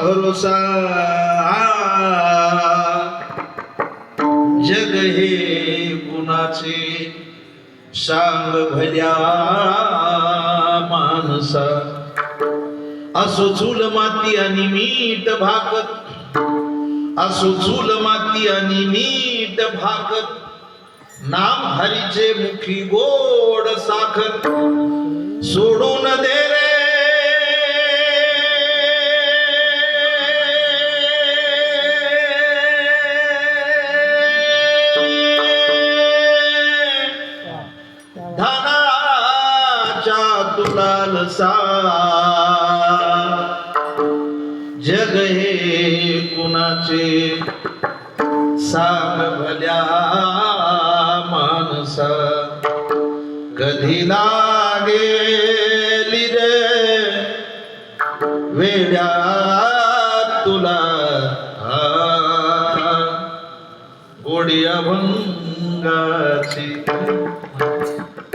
भरोसा जग हे कुणाचे सांग भल्या माणसा असो चूल माती आणि मीठ भाकर असो चूल माती आणि मीठ भाकर नाम हरीचे मुखी गोड साखर सोडून दे रे धनाच्या तुलालसा जग हे कुणाचे सांग भल्या माणसा कधी लागेली रे वेड्या तुला गोडी अभंगाची